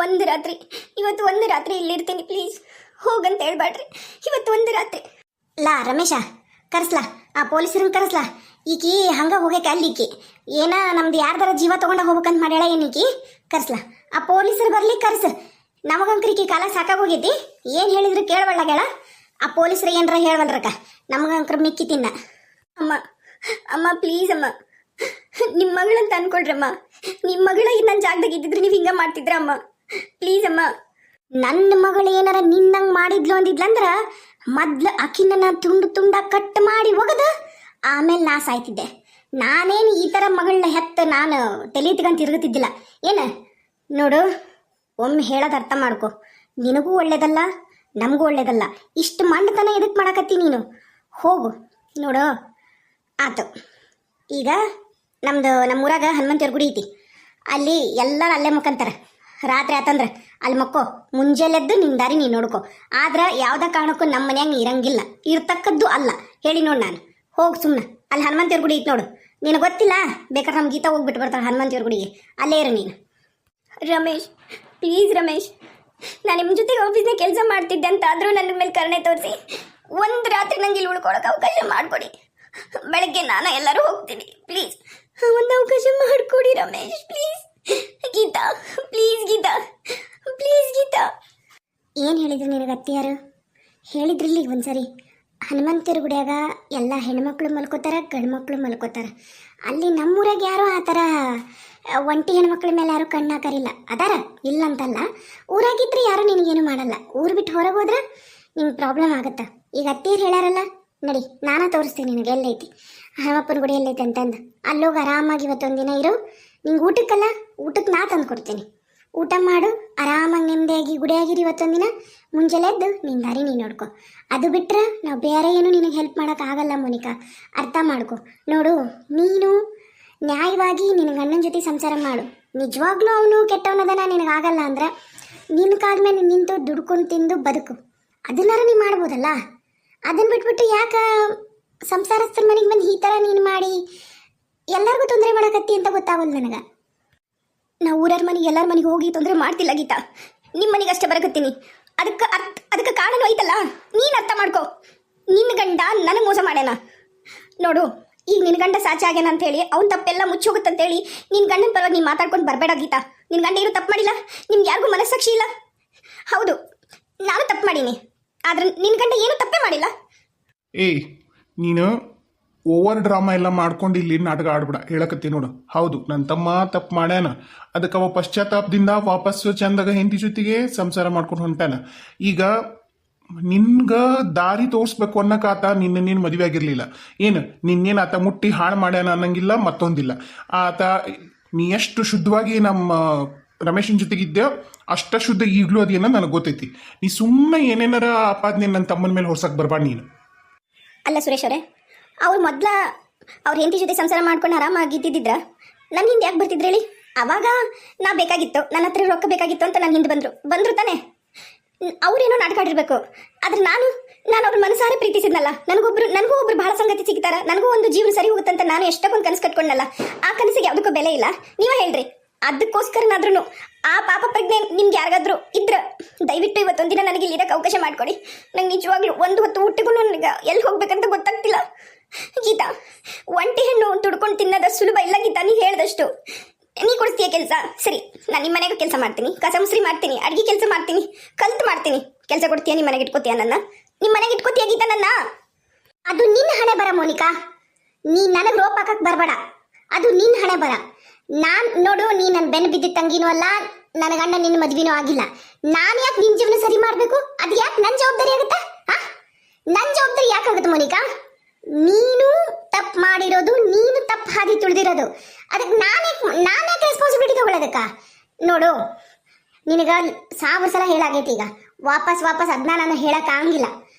ಒಂದು ರಾತ್ರಿ, ಇವತ್ತು ಒಂದು ರಾತ್ರಿ ಇಲ್ಲಿರ್ತೀನಿ ಪ್ಲೀಸ್. ಹೋಗಂತ ಹೇಳ್ಬೇಡ್ರಿ, ಇವತ್ತು ಒಂದು ರಾತ್ರಿ. ಲಾ ರಮೇಶ, ಕರೆಸ್ಲಾ ಆ ಪೊಲೀಸರನ್ನ ಕರೆಸ್ಲಾ. ಈಕಿ ಹಂಗ ಹೋಗಕ್ಕೆ ಅಲ್ಲಿಕಿ ಏನ ನಮ್ದು ಯಾರ್ದಾರ ಜೀವ ತಗೊಂಡ ಹೋಗ್ಬೇಕಂತ ಮಾಡ್ಯಾಳ ಏನೀಕಿ. ಕರೆಸ್ಲಾ ಆ ಪೊಲೀಸರು ಬರ್ಲಿ, ಕರ್ಸ. ನಮಗಂಕ್ರೀಕಿ ಕಾಲ ಸಾಕಾಗೋಗೈತಿ. ಏನು ಹೇಳಿದ್ರು ಕೇಳವಳ್ಳಾಗ್ಯಾಳ. ಆ ಪೊಲೀಸರು ಏನರ ಹೇಳ್ವಲ್ರಕ್ಕ, ನಮಗಂಕ್ರ ಮಿಕ್ಕಿ ತಿನ್ನ. ಅಮ್ಮ ಅಮ್ಮ ಪ್ಲೀಸ್ ಅಮ್ಮ, ನಿಮ್ಮ ಮಗಳಂತ ಅನ್ಕೊಳ್ರಮ್ಮ. ನಿಮ್ಮ ಮಗಳ ನನ್ನ ಜಾಗದಾಗ ಇದ್ದಿದ್ರೆ ನೀವು ಹಿಂಗ ಮಾಡ್ತಿದ್ರ ಅಮ್ಮ. ಪ್ಲೀಸ್ ಅಮ್ಮ. ನನ್ನ ಮಗಳು ಏನಾರ ನಿನ್ನಂಗೆ ಮಾಡಿದ್ಲು ಅಂದಿದ್ಲಂದ್ರ ಮೊದ್ಲು ಅಕ್ಕಿನ ತುಂಡು ತುಂಡ ಕಟ್ ಮಾಡಿ ಒಗದ ಆಮೇಲೆ ನಾ ಸಾಯ್ತಿದ್ದೆ. ನಾನೇನು ಈ ಥರ ಮಗಳನ್ನ ಹೆತ್ತ ನಾನು ತಲೆ ಇಟ್ಕೊಂಡು ತಿರುಗುತ್ತಿದ್ದಿಲ್ಲ ಏನು. ನೋಡು, ಒಮ್ಮೆ ಹೇಳೋದು ಅರ್ಥ ಮಾಡ್ಕೊ. ನಿನಗೂ ಒಳ್ಳೇದಲ್ಲ, ನಮಗೂ ಒಳ್ಳೇದಲ್ಲ. ಇಷ್ಟು ಮಂಡತನ ಎದಕ್ಕೆ ಮಾಡಕತ್ತಿ ನೀನು? ಹೋಗು. ನೋಡು ಆತು, ಈಗ ನಮ್ಮೂರಾಗ ಹನುಮಂತೇವ್ರ ಗುಡಿ ಐತಿ. ಅಲ್ಲಿ ಎಲ್ಲರೂ ಅಲ್ಲೇ ಮಕ್ಕಂತಾರೆ. ರಾತ್ರಿ ಆತಂದ್ರೆ ಅಲ್ಲಿ ಮಕ್ಕೋ, ಮುಂಜಾನೆದ್ದು ನಿನ್ನ ದಾರಿ ನೀನು ನೋಡ್ಕೊ. ಆದ್ರೆ ಯಾವುದೇ ಕಾರಣಕ್ಕೂ ನಮ್ಮ ಮನ್ಯಾಗ ನೀ ಇರಂಗಿಲ್ಲ, ಇರ್ತಕ್ಕದ್ದು ಅಲ್ಲ ಹೇಳಿ ನೋಡಿ ನಾನು. ಹೋಗಿ ಸುಮ್ಮನೆ ಅಲ್ಲಿ ಹನುಮಂತೇವ್ರ ಗುಡಿ ಐತಿ ನೋಡು. ನಿನಗೆ ಗೊತ್ತಿಲ್ಲ, ಬೇಕಾದ್ರೆ ನಮ್ಮ ಗೀತಾ ಹೋಗ್ಬಿಟ್ಟು ಬರ್ತಾಳೆ ಹನುಮಂತೇವ್ರ ಗುಡಿಗೆ. ಅಲ್ಲೇ ಇರು ನೀನು. ರಮೇಶ್ ಪ್ಲೀಸ್ ರಮೇಶ್, ನಾನು ನಿಮ್ಮ ಜೊತೆಗೆ ಆಫೀಸ್ನಾಗ ಕೆಲಸ ಮಾಡ್ತಿದ್ದೆ ಅಂತ ಆದರೂ ನನ್ನ ಮೇಲೆ ಕರುಣೆ ತೋರಿಸಿ ಒಂದು ರಾತ್ರಿ ನಂಗೆ ಇಲ್ಲಿ ಉಳ್ಕೊಳಕ್ಕೆ ಅವಕಾಶ ಮಾಡಿಕೊಡಿ. ಬೆಳಗ್ಗೆ ನಾನು ಎಲ್ಲರೂ ಹೋಗ್ತೀನಿ, ಪ್ಲೀಸ್ ಒಂದು ಅವಕಾಶ ಮಾಡಿಕೊಡಿ Ramesh, please. Geeta please, Geeta please, Geeta. ಏನು ಹೇಳಿದ್ರು ನಿನಗೆ ಅತ್ತಿಯಾರು? ಹೇಳಿದ್ರಲ್ಲಿ ಒಂದ್ಸರಿ ಹನುಮಂತೇವ್ರ ಗುಡಿಯಾಗ ಎಲ್ಲ ಹೆಣ್ಮಕ್ಳು ಮಲ್ಕೋತಾರೆ, ಗಂಡು ಮಕ್ಕಳು ಮಲ್ಕೋತಾರೆ. ಅಲ್ಲಿ ನಮ್ಮೂರಾಗ ಯಾರು ಆ ಥರ ಒಂಟಿ ಹೆಣ್ಮಕ್ಳ ಮೇಲೆ ಯಾರು ಕಣ್ಣಾಕರಿಲ್ಲ. ಅದಾರ ಇಲ್ಲ ಅಂತಲ್ಲ, ಊರಾಗಿದ್ರೆ ಯಾರು ನಿನಗೇನು ಮಾಡಲ್ಲ. ಊರು ಬಿಟ್ಟು ಹೊರಗೆ ಹೋದ್ರೆ ನಿಂಗೆ ಪ್ರಾಬ್ಲಮ್ ಆಗುತ್ತೆ. ಈಗ ಅತ್ತಿಯರು ಹೇಳ್ಯಾರಲ್ಲ, ನಡಿ ನಾನಾ ತೋರಿಸ್ತೀನಿ ನಿನಗೆ ಎಲ್ಲೈತಿ ಹನುಮಪ್ಪನ ಗುಡಿ ಎಲ್ಲೈತಿ ಅಂತಂದು. ಅಲ್ಲೋಗಿ ಆರಾಮಾಗಿ ಇವತ್ತೊಂದಿನ ಇರು. ನಿಂಗೆ ಊಟಕ್ಕಲ್ಲ, ಊಟಕ್ಕೆ ನಾ ತಂದು ಕೊಡ್ತೀನಿ. ಊಟ ಮಾಡು, ಆರಾಮಾಗಿ ನೆಮ್ಮದಿಯಾಗಿ ಗುಡಿಯಾಗಿರಿ ಇವತ್ತೊಂದಿನ. ಮುಂಜಾನೆ ಎದ್ದು ನಿನ್ನ ದಾರಿ ನೀನು ನೋಡ್ಕೊ. ಅದು ಬಿಟ್ಟರೆ ನಾವು ಬೇರೆ ಏನು ನಿನಗೆ ಹೆಲ್ಪ್ ಮಾಡೋಕ್ಕಾಗಲ್ಲ ಮೋನಿಕಾ, ಅರ್ಥ ಮಾಡ್ಕೊ. ನೋಡು, ನೀನು ನ್ಯಾಯವಾಗಿ ನಿನ್ನ ಗಂಡನ ಜೊತೆ ಸಂಸಾರ ಮಾಡು. ನಿಜವಾಗ್ಲೂ ಅವನು ಕೆಟ್ಟವನದನ ನಿನಗಾಗಲ್ಲ ಅಂದ್ರೆ ನಿನ್ನ ಕಾಲ ಮೇಲೆ ನಿಂತು ದುಡ್ಕೊಂಡು ತಿಂದು ಬದುಕು. ಅದನ್ನಾರು ನೀನು ಮಾಡ್ಬೋದಲ್ಲ. ಅದನ್ನು ಬಿಟ್ಬಿಟ್ಟು ಯಾಕೆ ಸಂಸಾರಸ್ಥರ ಮನೆಗೆ ಬಂದು ಈ ಥರ ನೀನು ಮಾಡಿ ಎಲ್ಲರಿಗೂ ತೊಂದರೆ ಮಾಡಕತ್ತಿ ಅಂತ ಗೊತ್ತಾಗಲ್ಲ ನನಗೆ. ನಾವು ಊರರ ಮನೆಗೆ ಎಲ್ಲರ ಮನೆಗೆ ಹೋಗಿ ತೊಂದರೆ ಮಾಡ್ತಿಲ್ಲ ಗೀತಾ, ನಿಮ್ಮ ಮನೆಗೆ ಅಷ್ಟೇ ಬರಕತ್ತೀನಿ. ಅದಕ್ಕೆ ಕಾರಣನೂ ಐತಲ್ಲ, ನೀನು ಅರ್ಥ ಮಾಡ್ಕೊ. ನಿನ್ನ ಗಂಡ ನನಗೆ ಮೋಸ ಮಾಡ್ಯಾನ ನೋಡು. ಈಗ ನಿನ್ನ ಗಂಡ ಸಾಚೆ ಆಗ್ಯಾನ ಅಂತೇಳಿ ಅವ್ನ ತಪ್ಪೆಲ್ಲ ಮುಚ್ಚೋಗುತ್ತಂತೇಳಿ ನಿನ್ನ ಗಂಡನ ಪರವಾಗಿ ನೀನು ಮಾತಾಡ್ಕೊಂಡು ಬರಬೇಡ ಗೀತಾ. ನಿನ್ನ ಗಂಡ ಏನು ತಪ್ಪು ಮಾಡಿಲ್ಲ, ನಿಮ್ಗೆ ಯಾರಿಗೂ ಮನಸ್ಸಾಕ್ಷಿ ಇಲ್ಲ. ಹೌದು, ನಾನು ತಪ್ಪು ಮಾಡೀನಿ, ಆದ್ರೆ ನಿನ್ನ ಗಂಡ ಏನು ತಪ್ಪೇ ಮಾಡಿಲ್ಲ. ಏಯ್, ನೀನು ಓವರ್ ಡ್ರಾಮಾ ಎಲ್ಲ ಮಾಡ್ಕೊಂಡು ಇಲ್ಲಿ ನಾಟಕ ಆಡ್ಬಿಡ. ಹೇಳಕತ್ತಿ ನೋಡು. ಹೌದು, ನನ್ನ ತಮ್ಮ ತಪ್ಪು ಮಾಡ್ಯಾನ, ಅದಕ್ಕೆ ಅವ ಪಶ್ಚಾತ್ತಾಪದಿಂದ ವಾಪಸ್ಸು ಚಂದಾಗ ಹೆಂಡತಿ ಜೊತೆಗೆ ಸಂಸಾರ ಮಾಡ್ಕೊಂಡು ಹೊಂಟಾನ. ಈಗ ನಿನ್ಗೆ ದಾರಿ ತೋರಿಸ್ಬೇಕು ಅನ್ನಕಾತ ನೀನು ಮದುವೆ ಆಗಿರಲಿಲ್ಲ. ಏನು ನಿನ್ನೇನು ಆತ ಮುಟ್ಟಿ ಹಾಳು ಮಾಡ್ಯಾನ ಅನ್ನಂಗಿಲ್ಲ, ಮತ್ತೊಂದಿಲ್ಲ. ಆತ ನೀ ಎಷ್ಟು ಶುದ್ಧವಾಗಿ ನಮ್ಮ ರಮೇಶನ ಜೊತೆಗಿದ್ದೆ ಅಷ್ಟ ಶುದ್ಧ ಈಗಲೂ ಅದೇನೋ ನನಗೆ ಗೊತ್ತೈತಿ. ನೀ ಸುಮ್ಮನೆ ಏನೇನಾರ ಆಪಾದನೆ ನನ್ನ ತಮ್ಮನ ಮೇಲೆ ಹೊರ್ಸಕ್ಕೆ ಬರ್ಬಾರ್ದು ನೀನು. ಅಲ್ಲ ಸುರೇಶ್ ಅವರೇ, ಅವ್ರು ಮೊದಲ ಅವ್ರ ಹೆಂಡತಿ ಜೊತೆ ಸಂಸಾರ ಮಾಡ್ಕೊಂಡು ಆರಾಮಾಗಿದ್ದಿದ್ರ ನನ್ನ ಹಿಂದೆ ಯಾಕೆ ಬರ್ತಿದ್ರು ಹೇಳಿ? ಅವಾಗ ನಾ ಬೇಕಾಗಿತ್ತು, ನನ್ನ ಹತ್ರ ರೊಕ್ಕ ಬೇಕಾಗಿತ್ತು ಅಂತ ನನ್ನ ಹಿಂದೆ ಬಂದರು ತಾನೆ. ಅವ್ರೇನೋ ನಾಟಕ ಆಡಿರ್ಬೇಕು. ಆದ್ರೆ ನಾನು ಅವ್ರ ಮನಸಾರೆ ಪ್ರೀತಿಸಿದ್ನಲ್ಲ. ನನಗೂ ಒಬ್ರು ಬಹಳ ಸಂಗತಿ ಸಿಗ್ತಾರ, ನನಗೂ ಒಂದು ಜೀವನ ಸರಿ ಹೋಗುತ್ತಂತ ನಾನು ಎಷ್ಟೊಂದು ಕನಸು ಕಟ್ಕೊಂಡಲ್ಲ. ಆ ಕನಸಿಗೆ ಯಾವುದಕ್ಕೂ ಬೆಲೆ ಇಲ್ಲ. ನೀವೇ ಹೇಳ್ರಿ. ಅದಕ್ಕೋಸ್ಕರನಾದ್ರೂ ಆ ಪಾಪ ಪ್ರಜ್ಞೆ ನಿಮ್ಗೆ ಯಾರಿಗಾದ್ರೂ ಇದ್ರ ದಯವಿಟ್ಟು ಇವತ್ತೊಂದಿನ ನನಗೆ ಇಲ್ಲಿರಕ್ಕೆ ಅವಕಾಶ ಮಾಡಿಕೊಡಿ. ನಂಗೆ ನಿಜವಾಗ್ಲೂ ಒಂದು ಹೊತ್ತು ಊಟಕ್ಕೂ ನನಗೆ ಎಲ್ಲಿ ಹೋಗ್ಬೇಕಂತ ಗೊತ್ತಾಗ್ತಿಲ್ಲ ಗೀತಾ. ಒಂಟಿ ಹೆಣ್ಣು ತುಡ್ಕೊಂಡು ತಿನ್ನೋದ ಸುಲಭ ಇಲ್ಲ ಗೀತಾ, ನೀ ಹೇಳ್ದಷ್ಟು. ನೀ ಕೊಡಿಸ್ತೀಯ ಕೆಲಸ, ಸರಿ, ನಾನು ನಿಮ್ಮ ಮನೆಗೂ ಕೆಲಸ ಮಾಡ್ತೀನಿ, ಕಸ ಮುಸ್ರಿ ಮಾಡ್ತೀನಿ, ಅಡುಗೆ ಕೆಲಸ ಮಾಡ್ತೀನಿ, ಕಲ್ತು ಮಾಡ್ತೀನಿ. ಕೆಲಸ ಕೊಡ್ತೀಯ, ನಿಮ್ಮ ಮನೆಗೆ ಇಟ್ಕೋತೀಯ ನನ್ನ? ನಿಮ್ಮ ಮನೆಗೆ ಇಟ್ಕೋತೀಯ ಗೀತಾ ನನ್ನ? ಅದು ನಿನ್ನ ಹಣೆ ಬರ ಮೋನಿಕಾ. ನೀ ನನಗೆ ರೋಪ್ ಹಾಕಕ್ಕೆ ಬರಬೇಡ, ಅದು ನಿನ್ನ ಹಣೆ ಬರ. ನಾನು ನೋಡು, ನೀ ನನ್ನ ಬೆನ್ನು ಬಿದ್ದಿದ್ದ ತಂಗಿನೂ ಅಲ್ಲ, ನನ್ನ ಗಂಡ ನಿನ್ನ ಮದ್ವಿನೂ ಆಗಿಲ್ಲ. ನಾನು ಯಾಕೆ ನಿನ್ನ ಜೀವನ ಸರಿ ಮಾಡಬೇಕು? ಅದು ಯಾಕೆ ನನ್ನ ಜವಾಬ್ದಾರಿ ಆಗುತ್ತಾ? ನನ್ನ ಜವಾಬ್ದಾರಿ ಯಾಕಾಗುತ್ತೆ ಮೋನಿಕಾ? ನೀನು ತಪ್ಪು ಮಾಡಿರೋದು, ನೀನು ತಪ್ಪು ಹಾದಿ ತುಳಿದಿರೋದು, ಅದಕ್ಕೆ ನಾನ್ಯಾಕೆ ರೆಸ್ಪಾನ್ಸಿಬಿಲಿಟಿ ತಗೊಳ್ಳೋದಕ್ಕ? ನೋಡು, ನಿನಗೆ 1000 ಸಲ ಹೇಳಾಗೈತಿ. ಈಗ ವಾಪಸ್ ಅದನ್ನ ನಾನು ಹೇಳೋಕ್ಕಾಗಿಲ್ಲ.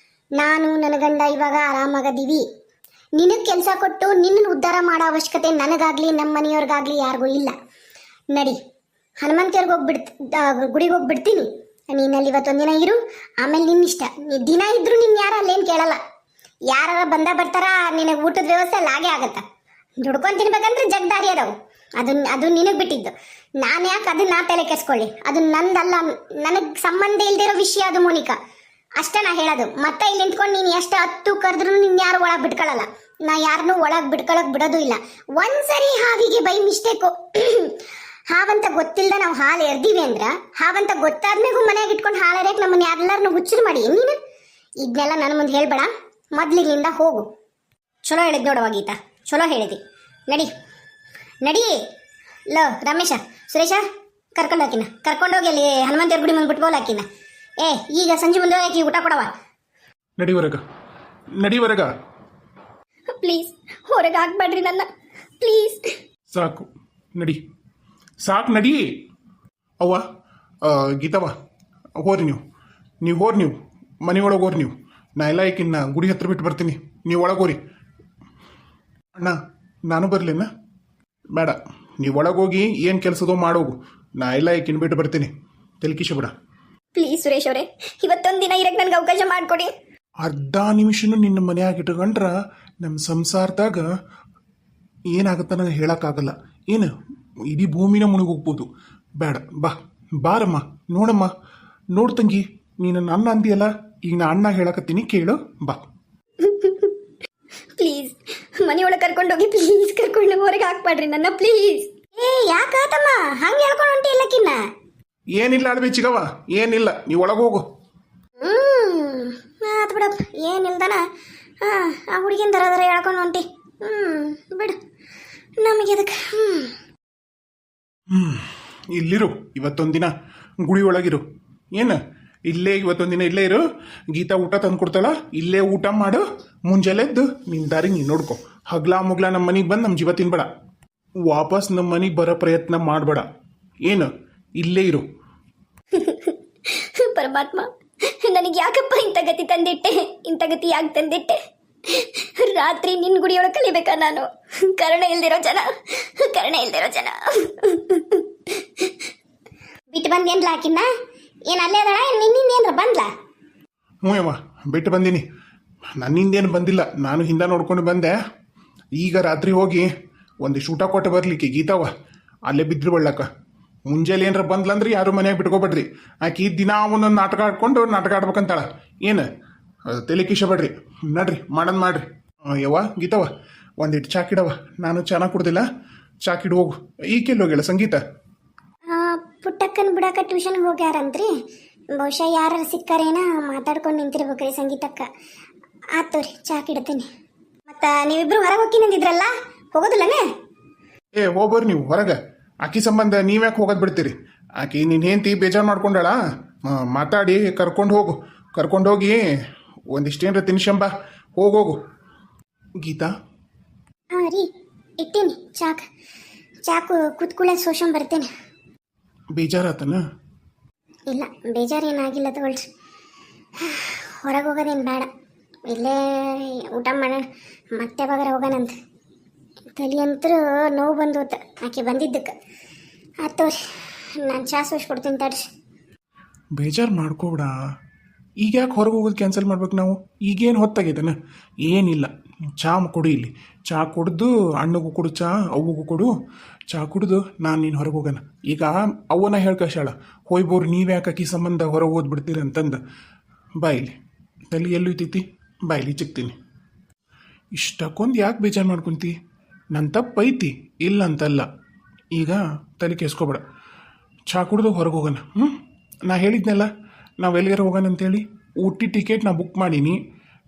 ನಾನು ನನ್ನ ಗಂಡ ಇವಾಗ ಆರಾಮಾಗದೀವಿ. ನಿನಗೆ ಕೆಲಸ ಕೊಟ್ಟು ನಿನ್ನನ್ನು ಉದ್ಧಾರ ಮಾಡೋ ಅವಶ್ಯಕತೆ ನನಗಾಗ್ಲಿ ನಮ್ಮ ಮನೆಯವ್ರಿಗಾಗ್ಲಿ ಯಾರಿಗೂ ಇಲ್ಲ. ನಡಿ, ಹನುಮಂತೇವ್ರಿಗೆ ಗುಡಿಗೆ ಹೋಗ್ಬಿಡ್ತೀನಿ. ನೀನಲ್ಲಿ ಇವತ್ತೊಂದಿನ ಇರು, ಆಮೇಲೆ ನಿನ್ನಿಷ್ಟ. ನೀ ದಿನ ಇದ್ರು ನಿನ್ನ ಯಾರು ಅಲ್ಲೇನು ಕೇಳಲ್ಲ. ಯಾರ ಬರ್ತಾರ, ನಿನಗೆ ಊಟದ ವ್ಯವಸ್ಥೆ ಅಲ್ಲಿ ಆಗೇ ಆಗತ್ತ. ದುಡ್ಕೊಂಡು ತಿನ್ಬೇಕಂದ್ರೆ ಜಗ್ದಾರಿ ಅದಾವು. ಅದು ನಿನಗೆ ಬಿಟ್ಟಿದ್ದು. ನಾನು ಯಾಕೆ ಅದನ್ನ ತಲೆ ಕೆಸ್ಕೊಳ್ಳಿ? ಅದು ನಂದಲ್ಲ, ನನಗೆ ಸಂಬಂಧ ಇಲ್ದಿರೋ ವಿಷಯ ಅದು ಮೋನಿಕಾ. ಅಷ್ಟೇ ನಾ ಹೇಳೋದು. ಮತ್ತೆ ಇಲ್ಲಿ ನಿಂತ್ಕೊಂಡು ನೀನು ಎಷ್ಟು ಹತ್ತು ಕರೆದ್ರು ನಿನ್ನ ಯಾರು ಒಳಗೆ ಬಿಟ್ಕೊಳ್ಳಲ್ಲ. ನಾ ಯಾರನ್ನೂ ಒಳಗೆ ಬಿಟ್ಕೊಳಕ್ ಬಿಡೋದು ಇಲ್ಲ. ಒಂದ್ಸರಿ ಹಾವಿಗೆ ಬೈ ಮಿಸ್ಟೇಕು ಹಾವಂತ ಗೊತ್ತಿಲ್ಲದ ನಾವು ಹಾಲು ಎರ್ದೀವಿ ಅಂದ್ರ ಹಾವಂತ ಗೊತ್ತಾದ್ಮೇಗೂ ಮನೆಯಾಗ ಇಟ್ಕೊಂಡು ಹಾಲು ಎರೆಯಕ್ಕೆ ನಮ್ಮನ್ನ ಎಲ್ಲರನ್ನೂ ಹುಚ್ಚರು ಮಾಡಿ ನೀನು ಇದನ್ನೆಲ್ಲ ನನ್ನ ಮುಂದೆ ಹೇಳ್ಬೇಡ. ಮೊದ್ಲಿಗಿಂದ ಹೋಗು. ಚಲೋ ಹೇಳಿದ್ ನೋಡವ ಗೀತಾ, ಚಲೋ ಹೇಳಿದಿ. ನಡಿ ನಡಿ. ಲೋ ರಮೇಶ, ಸುರೇಶ, ಕರ್ಕೊಂಡೋಗಿ ಅಲ್ಲಿ ಹನುಮಂತೇವ್ರ ಗುಡಿ ಮುಂದೆ ಬಿಟ್ಬೋಲ್ ಹಾಕಿನ. ಈಗ ಸಂಜೆ ಮುಂದೆ ಹಾಕಿ ಊಟ ಕೊಡವ. ನಡಿವರೆಗ ಪ್ಲೀಸ್ ಹೊರಗೆ ಹಾಕ್ಬೇಡ್ರಿ ನನ್ನ, ಪ್ಲೀಸ್. ಸಾಕು ನಡಿ. ಅವ್ವ ಗೀತವ್ವ, ಹೋರಿ ನೀವು ಹೋರಿ, ನೀವು ಮನೆಯೊಳಗೆ ಹೋರಿ. ನೀವು ನಾ ಎಲ್ಲ ಈಕಿನ್ನ ಗುಡಿ ಹತ್ರ ಬಿಟ್ಟು ಬರ್ತೀನಿ, ನೀವು ಒಳಗೆ ಹೋರಿ. ಅಣ್ಣ ನಾನು ಬರಲಿನ? ಬೇಡ, ನೀವು ಒಳಗೋಗಿ ಏನು ಕೆಲಸದೋ ಮಾಡೋಗು. ನಾ ಎಲ್ಲ ಈಕಿನ ಬಿಟ್ಟು ಬರ್ತೀನಿ, ತಲೆಕಿಶ ಬಿಡ. ಪ್ಲೀಸ್ ಸುರೇಶ್ ಅವರೇ, ಇವತ್ತೊಂದು ದಿನ ಇರಕ್ಕೆ ನನಗೆ ಅವಕಾಶ ಮಾಡಿಕೊಡಿ. ಅರ್ಧ ನಿಮಿಷನೂ ನಿನ್ನ ಮನೆಯಾಗ ಇಟ್ಕೊಂಡ್ರ ನಮ್ಮ ಸಂಸಾರದಾಗ ಏನಾಗುತ್ತೆ ನನಗೆ ಹೇಳೋಕ್ಕಾಗಲ್ಲ. ಏನು ಇಡೀ ಭೂಮಿನ ಮುಳುಗೋಗ್ಬೋದು. ಬೇಡ, ಬಾರಮ್ಮ, ನೋಡು ತಂಗಿ, ನೀನು ನನ್ನ ಅಂದಿಯಲ್ಲ, ಈಗ ನಾ ಅಣ್ಣ ಹೇಳಕತ್ತೀನಿ, ಕೇಳು, ಬಾ. ಪ್ಲೀಸ್ ಮನೆಯೊಳಗೆ ಕರ್ಕೊಂಡೋಗಿ, ಪ್ಲೀಸ್ ಕರ್ಕೊಂಡು ಹೊರಗೆ ಹಾಕ್ಬೇಡ್ರಿ ನನ್ನ, ಪ್ಲೀಸ್. ಯಾಕಾತಮ್ಮ ಹಂಗೆ ಹೇಳ್ಕೊಂಡು ಹೊಂಟಿ ಇಲ್ಲಕ್ಕಿನ್ನ? ಏನಿಲ್ಲ ಅಳ್ಬೇಚಿಗವ, ಏನಿಲ್ಲ, ನೀವು ಒಳಗೆ ಹೋಗು. ಆತು ಬಿಡಪ್ಪ, ಏನಿಲ್ದನ ಆ ಹುಡುಗಿನ ದರ ಹೇಳ್ಕೊಂಡು ಹೊಂಟಿ. ಬಿಡು, ನಮಗೆ ಅದಕ್ಕೆ. ಇಲ್ಲಿರು, ಇವತ್ತೊಂದಿನ ಗುಡಿ ಒಳಗಿರು. ಏನು ಇವತ್ತೊಂದಿನ ಇಲ್ಲೇ ಇರು. ಗೀತಾ ಊಟ ತಂದು ಕೊಡ್ತಾಳ, ಇಲ್ಲೇ ಊಟ ಮಾಡು. ಮುಂಜಾನೆದ್ದು ನಿನ್ನ ದಾರಿ ನೀನು ನೋಡ್ಕೊ. ಹಗ್ಲಾ ಮುಗ್ಲಾ ನಮ್ಮ ಮನೆಗೆ ಬಂದು ನಮ್ಮ ಜೀವ ತಿನ್ಬೇಡ. ವಾಪಸ್ ನಮ್ಮ ಮನೆಗೆ ಬರೋ ಪ್ರಯತ್ನ ಮಾಡಬೇಡ. ಏನು ಇಲ್ಲೇ ಇರು. ಪರಮಾತ್ಮ, ನನಗೆ ಯಾಕಪ್ಪ ಇಂಥ ಗತಿ ಯಾಕೆ ತಂದಿಟ್ಟೆ? ರಾತ್ರಿ ನಿನ್ನ ಗುಡಿಯೊಳಗೆ ಕಲಿಬೇಕಾ ನಾನು? ಕರುಣೆ ಇಲ್ದಿರೋ ಜನ. ಬಿಟ್ಟು ಬಂದೇನ್ಲ ಆಕಿನ್ನ? ಏನು ಅಲ್ಲೇ ಅದಳ? ನಿನ್ನಿಂದ ಏನ್ರ ಬಂದ್ಲಾ? ಹ್ಞೂ ಯವ್ವ, ಬಿಟ್ಟು ಬಂದೀನಿ. ನನ್ನಿಂದೇನು ಬಂದಿಲ್ಲ, ನಾನು ಹಿಂದೆ ನೋಡ್ಕೊಂಡು ಬಂದೆ. ಈಗ ರಾತ್ರಿ ಹೋಗಿ ಒಂದಿಷ್ಟು ಊಟ ಕೊಟ್ಟು ಬರ್ಲಿಕ್ಕೆ ಗೀತಾವ ಅಲ್ಲೇ ಬಿದ್ರು ಬಳ್ಳಕ್ಕ. ಮುಂಜಾನೆ ಏನರ ಬಂದ್ಲಂದ್ರೆ ಯಾರು ಮನೆಯಾಗ ಬಿಟ್ಕೊಬೇಡ್ರಿ. ಆಕೆ ದಿನ ಒಂದೊಂದು ನಾಟಕ ಆಡ್ಬೇಕಂತಾಳ. ಏನು ತಲೆ ಕಿಶಬೇಡ್ರಿ. ನಡ್ರಿ, ಮಾಡ್ರಿ. ಯವ್ವ ಗೀತವ, ಒಂದಿಟ್ಟು ಚಾಕಿಡವ, ನಾನು ಚೆನ್ನಾಗಿ ಕುಡ್ದಿಲ್ಲ. ಚಾಕಿಡ್ ಹೋಗು. ಈಕೆಲ್ಲಿ ಹೋಗ್ಯಾಳ ಸಂಗೀತ? ಪುಟ್ಟಕ್ಕನ ಬಿಡಾಕ ಟ್ಯೂಷನ್ಗೆ ಹೋಗ್ಯಾರಂತ್ರಿ. ಬಹುಶಃ ಯಾರು ಸಿಕ್ಕಾರೇನ ಮಾತಾಡ್ಕೊಂಡು ನಿಂತಿರ್ಬೇಕ್ರಿ ಸಂಗೀತಕ್ಕ. ಆತೋರಿ, ಚಾಕಿಡ್ತೀನಿ. ಮತ್ತು ನೀವಿಬ್ರು ಹೊರಗೆ ಹೋಗ್ತೀನಂದಿದ್ರಲ್ಲ, ಹೋಗೋದಿಲ್ಲನೇ? ಹೋಗ್ಬರ್ರಿ ನೀವು ಹೊರಗೆ. ಆಕಿ ಸಂಬಂಧ ನೀವ್ಯಾಕೆ ಹೋಗೋದು ಬಿಡ್ತೀರಿ? ಆಕಿ ನಿನ್ನ ಹೆಂಡತಿ ಬೇಜಾರು ಮಾಡ್ಕೊಂಡಾಳ. ಮಾತಾಡಿ ಕರ್ಕೊಂಡೋಗಿ ಒಂದಿಷ್ಟೇನ್ರ ತಿನ್ಸಂಬ. ಹೋಗು ಗೀತಾ. ಹಾಂ ರೀ, ಇಟ್ಟೀನಿ. ಚಾಕು ಕೂತ್ಕೊಳ್ಳೆ ಸೋಷಂ ಬರ್ತೇನೆ. ಬೇಜಾರಾತನ? ಇಲ್ಲ, ಬೇಜಾರೇನಾಗಿಲ್ಲ ತಗೊಳ್ರಿ. ಹೊರಗೆ ಹೋಗೋದೇನು ಬೇಡ, ಇಲ್ಲೇ ಊಟ ಮಾಡೋಣ. ಮತ್ತೆ ಯಾವಾಗಾರ ಹೋಗೋಣಂತ. ತಲೆಯಂತರೂ ನೋವು ಬಂದೋತ ಆಕೆ ಬಂದಿದ್ದಕ್ಕೆ. ಆತೋರಿ, ನಾನು ಚಾ ಸೋಸ್ಕೊಡ್ತೀನಿ ತಡ್ರಿ. ಬೇಜಾರು ಮಾಡ್ಕೋಬೇಡ. ಈಗ ಯಾಕೆ ಹೊರಗೆ ಹೋಗೋದು ಕ್ಯಾನ್ಸಲ್ ಮಾಡ್ಬೇಕು ನಾವು? ಈಗೇನು ಹೊತ್ತಾಗೈತನ? ಏನಿಲ್ಲ, ಚಾ ಕೊಡು. ಇಲ್ಲಿ ಚಾ ಕುಡ್ದು ಅಣ್ಣಗೂ ಕೊಡು, ಚಾ ಅವ್ವಗೂ ಕೊಡು. ಚಾ ಕುಡ್ದು ನಾನು ನೀನು ಹೊರಗೆ ಹೋಗೋಣ. ಈಗ ಅವನ ಹೇಳ್ಕಶಾಳ, ಹೋಯ್ಬೋರು ನೀವ್ಯಾಕೆ ಆಕಿ ಸಂಬಂಧ ಹೊರಗೆ ಓದ್ಬಿಡ್ತೀರಿ ಅಂತಂದು. ಬಾಯಿಲಿ ತಲೆ ಎಲ್ಲೂ ಇತ್ತೈತಿ, ಬಾಯಿಲಿ ಚಿಕ್ತೀನಿ. ಇಷ್ಟಕ್ಕೊಂದು ಯಾಕೆ ಬೇಜಾರು ಮಾಡ್ಕೊಂತಿ? ನನ್ನ ತಪ್ಪೈತಿ, ಇಲ್ಲ ಅಂತಲ್ಲ. ಈಗ ತಲೆ ಕೆಸ್ಕೊಬೇಡ. ಚಾ ಕುಡ್ದು ಹೊರಗೆ ಹೋಗೋಣ. ನಾ ಹೇಳಿದ್ನಲ್ಲ, ನಾವು ಎಲ್ಲಿಗಾರ ಹೋಗೋಣ ಅಂತೇಳಿ. ಊಟಿ ಟಿಕೆಟ್ ನಾ ಬುಕ್ ಮಾಡೀನಿ.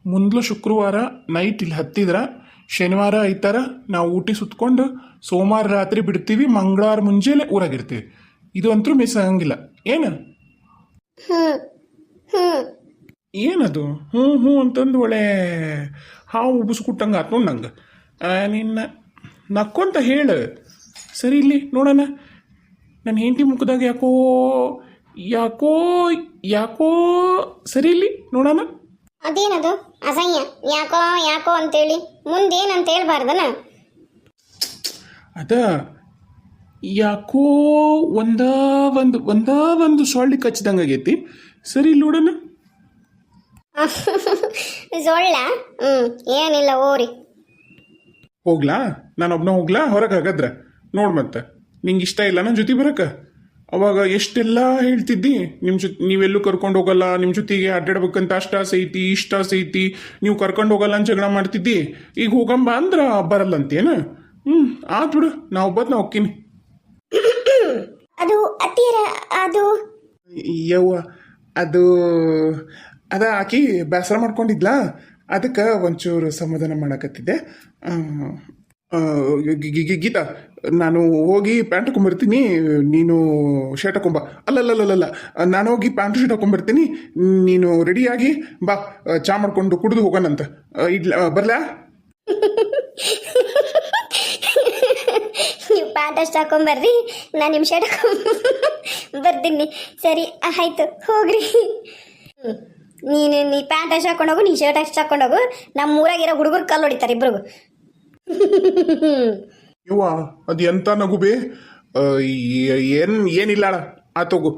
ಮುಂದ್ಲು ಶುಕ್ರವಾರ ನೈಟ್ ಇಲ್ಲಿ ಹತ್ತಿದ್ರೆ ಶನಿವಾರ ಐತಾರ ನಾವು ಊಟಿ ಸುತ್ಕೊಂಡು ಸೋಮವಾರ ರಾತ್ರಿ ಬಿಡ್ತೀವಿ, ಮಂಗಳವಾರ ಮುಂಜಾನೆ ಊರಾಗಿರ್ತೀವಿ. ಇದು ಅಂತೂ ಮಿಸ್ ಆಗಂಗಿಲ್ಲ. ಏನು ಏನದು ಹ್ಞೂ ಅಂತಂದು ಒಳ್ಳೆ ಹಾವು ಉಬ್ಬಿಸ್ಕೊಟ್ಟಂಗೆ ಆತು ನಂಗೆ. ನಿನ್ನ ನಕ್ಕೊಂತ ಹೇಳು. ಸರಿ, ಇಲ್ಲಿ ನೋಡೋಣ. ನನ್ನ ಹೆಂಡತಿ ಮುಖದಾಗ ಯಾಕೋ ಸರಿ, ಇಲ್ಲಿ ನೋಡೋಣ. ಅದೇನದು ಅಸಹ್ಯ? ಯಾಕೋ ಅಂತೇಳಿ ಮುಂದೇನಂತ ಹೇಳ್ಬಾರ್ದನ? ಅದ ಯಾಕೋ ಒಂದು ಸೊಳ್ಳಿ ಕಚ್ಚಿದಂಗೆ ಆಗೈತಿ. ಸರಿ, ಇಲ್ಲಿ ನೋಡೋಣ. ಸೊಳ್ಳ? ಏನಿಲ್ಲ, ಓರಿ. ಹೋಗ್ಲಾ? ನಾನು ಒಬ್ಬನ ಹೋಗ್ಲಾ ಹೊರಗೆ? ಹಾಗಾದ್ರೆ ನೋಡ್ ಮತ್ತೆ ನಿಂಗೆ ಇಷ್ಟ ಇಲ್ಲ ನನ್ನ ಜೊತೆ ಬರಕ ಅವಾಗ ಎಷ್ಟೆಲ್ಲ ಹೇಳ್ತಿದ್ದಿ ನಿಮ್ಮ ಜೊತೆ ನೀವೆಲ್ಲೂ ಕರ್ಕೊಂಡು ಹೋಗಲ್ಲ ನಿಮ್ಮ ಜೊತೆಗೆ ಅಡ್ಡಾಡ್ಬೇಕಂತ ಅಷ್ಟ ಆಸೆ ಐತಿ ಇಷ್ಟ ಆಸೆ ಐತಿ ನೀವು ಕರ್ಕೊಂಡು ಹೋಗಲ್ಲ ಅಂತ ಜಗಳ ಮಾಡ್ತಿದ್ದಿ ಈಗ ಹೋಗಂಬ ಅಂದ್ರ ಬರಲ್ಲ ಅಂತೇನು ಆತ್ ಬಿಡು ನಾ ಒಬ್ಬತ್ ನಾ ಹೋಗ್ತೀನಿ ಅದು ಅತ್ತಿಯರ ಅದು ಯವ್ವ ಅದು ಅದ ಆಕಿ ಬೇಸರ ಮಾಡ್ಕೊಂಡಿದ್ಲಾ ಅದಕ್ಕೆ ಒಂಚೂರು ಸಮಾಧಾನ ಮಾಡಕತ್ತಿದ್ದೆ ಗೀತಾ ನಾನು ಹೋಗಿ ಪ್ಯಾಂಟ್ ಹಾಕೊಂಬರ್ತೀನಿ ನೀನು ಶರ್ಟ್ ಹಾಕೊಂಬ ಅಲ್ಲಲ್ಲಲ್ಲ ನಾನು ಹೋಗಿ ಪ್ಯಾಂಟ್ ಶರ್ಟ್ ಹಾಕೊಂಬರ್ತೀನಿ ನೀನು ರೆಡಿಯಾಗಿ ಬಾ ಚಾ ಮಾಡ್ಕೊಂಡು ಕುಡಿದು ಹೋಗೋಣಂತ ಬರ್ಲಾ ನೀವು ಪ್ಯಾಂಟ್ ಅಷ್ಟು ಹಾಕೊಂಬರ್ರಿ ನಾನು ನಿಮ್ಮ ಶರ್ಟ್ ಬರ್ತೀನಿ ಸರಿ ಆಯ್ತು ಹೋಗ್ರಿ ನೀ ಪ್ಯಾಂಟ್ ಅಷ್ಟು ಹಾಕೊಂಡೋಗು ನೀ ಶರ್ಟ್ ಅಷ್ಟು ಹಾಕೊಂಡೋಗು ನಮ್ಮ ಊರಾಗಿರೋ ಹುಡುಗರು ಕಲ್ಲು ಹೊಡಿತಾರೆ ಇಬ್ರಿಗೂ ಯವ್ವ ಅದು ಎಂತ ನಗು ಬೇ ಏನಿಲ್ಲ ಆತೋಗು